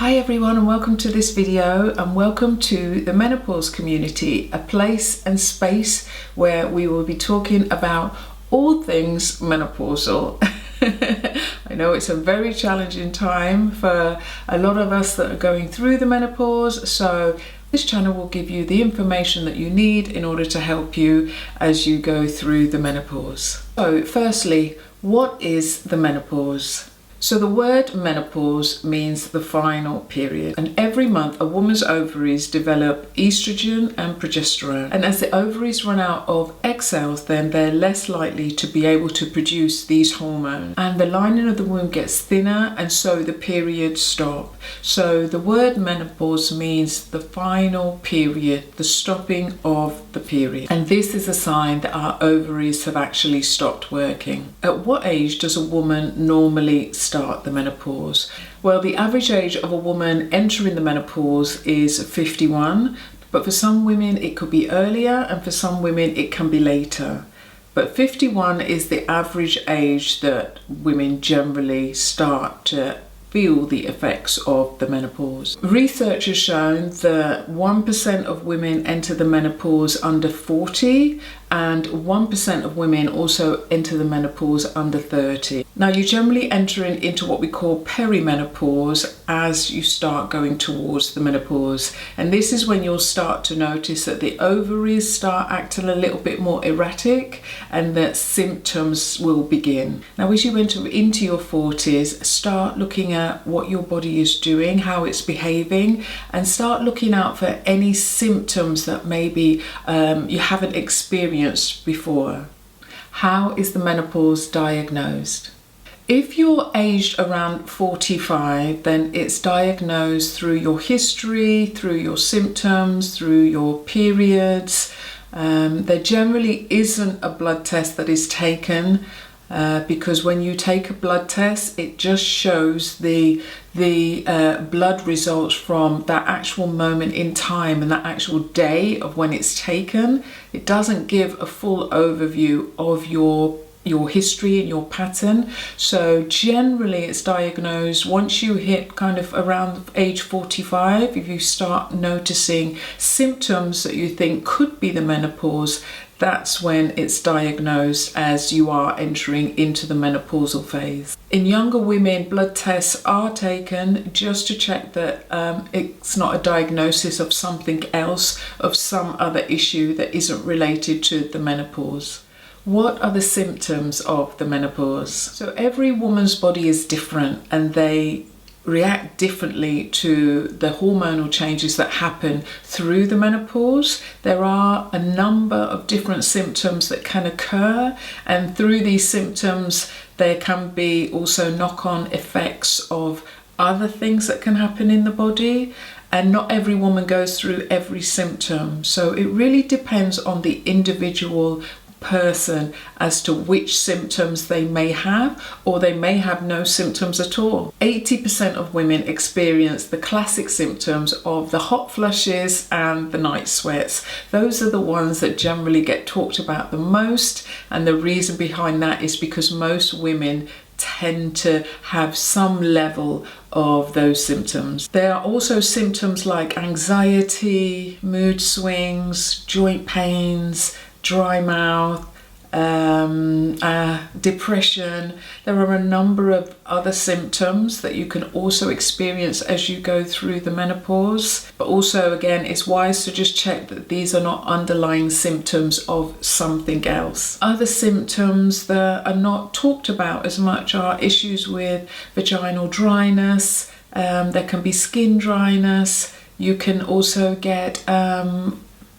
Hi everyone, and welcome to this video, and welcome to the Menopause Community, a place and space where we will be talking about all things menopausal. I know it's a very challenging time for a lot of us that are going through the menopause, so this channel will give you the information that you need in order to help you as you go through the menopause. So firstly, what is the menopause? So the word menopause means the final period, and every month a woman's ovaries develop estrogen and progesterone, and as the ovaries run out of egg cells, then they're less likely to be able to produce these hormones, and the lining of the womb gets thinner, and so the periods stop. So the word menopause means the final period, the stopping of the period, and this is a sign that our ovaries have actually stopped working. At what age does a woman normally start the menopause? Well, the average age of a woman entering the menopause is 51, but for some women it could be earlier, and for some women it can be later. But 51 is the average age that women generally start to feel the effects of the menopause. Research has shown that 1% of women enter the menopause under 40, and 1% of women also enter the menopause under 30. Now, you're generally entering into what we call perimenopause as you start going towards the menopause, and this is when you'll start to notice that the ovaries start acting a little bit more erratic and that symptoms will begin. Now, as you enter into your 40s, start looking at what your body is doing, how it's behaving, and start looking out for any symptoms that maybe you haven't experienced before. How is the menopause diagnosed? If you're aged around 45, then it's diagnosed through your history, through your symptoms, through your periods. There generally isn't a blood test that is taken because when you take a blood test, it just shows the blood results from that actual moment in time and that actual day of when it's taken. It doesn't give a full overview of your history and your pattern. So generally it's diagnosed once you hit kind of around age 45. If you start noticing symptoms that you think could be the menopause, that's when it's diagnosed as you are entering into the menopausal phase. In younger women, blood tests are taken just to check that it's not a diagnosis of something else, of some other issue that isn't related to the menopause. What are the symptoms of the menopause? So every woman's body is different, and they react differently to the hormonal changes that happen through the menopause. There are a number of different symptoms that can occur, and through these symptoms there can be also knock-on effects of other things that can happen in the body, and not every woman goes through every symptom. So it really depends on the individual person as to which symptoms they may have, or they may have no symptoms at all. 80% of women experience the classic symptoms of the hot flushes and the night sweats. Those are the ones that generally get talked about the most, and the reason behind that is because most women tend to have some level of those symptoms. There are also symptoms like anxiety, mood swings, joint pains, dry mouth, depression. There are a number of other symptoms that you can also experience as you go through the menopause. But also, again, it's wise to just check that these are not underlying symptoms of something else. Other symptoms that are not talked about as much are issues with vaginal dryness. There can be skin dryness. You can also get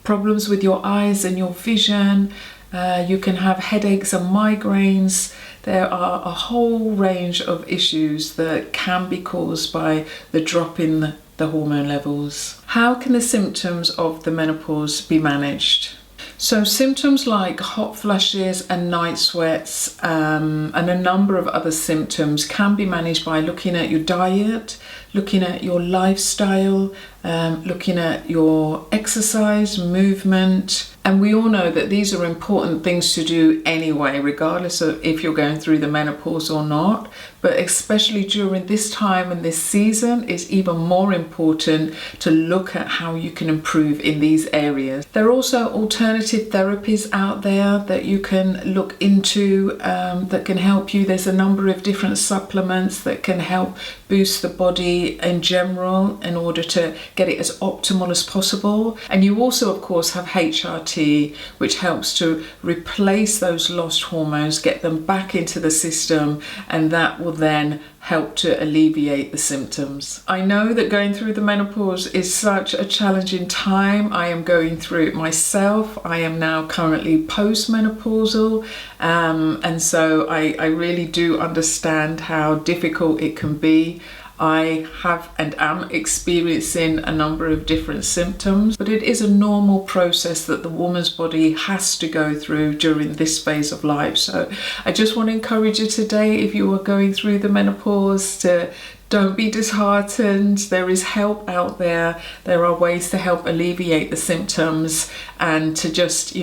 problems with your eyes and your vision. You can have headaches and migraines. There are a whole range of issues that can be caused by the drop in the hormone levels. How can the symptoms of the menopause be managed? So symptoms like hot flushes and night sweats and a number of other symptoms can be managed by looking at your diet, looking at your lifestyle, looking at your exercise, movement, And we all know that these are important things to do anyway, regardless of if you're going through the menopause or not. But especially during this time and this season, it's even more important to look at how you can improve in these areas. There are also alternative therapies out there that you can look into that can help you. There's a number of different supplements that can help boost the body in general in order to get it as optimal as possible. And you also, of course, have HRT, which helps to replace those lost hormones, get them back into the system, and that will then help to alleviate the symptoms. I know that going through the menopause is such a challenging time. I am going through it myself. I am now currently postmenopausal, and so I really do understand how difficult it can be. I have and am experiencing a number of different symptoms, but it is a normal process that the woman's body has to go through during this phase of life. So I just want to encourage you today, if you are going through the menopause, to don't be disheartened. There is help out there. There are ways to help alleviate the symptoms and to just,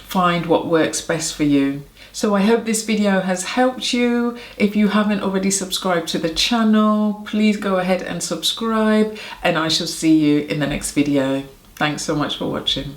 find what works best for you. So I hope this video has helped you. If you haven't already subscribed to the channel, please go ahead and subscribe, and I shall see you in the next video. Thanks so much for watching.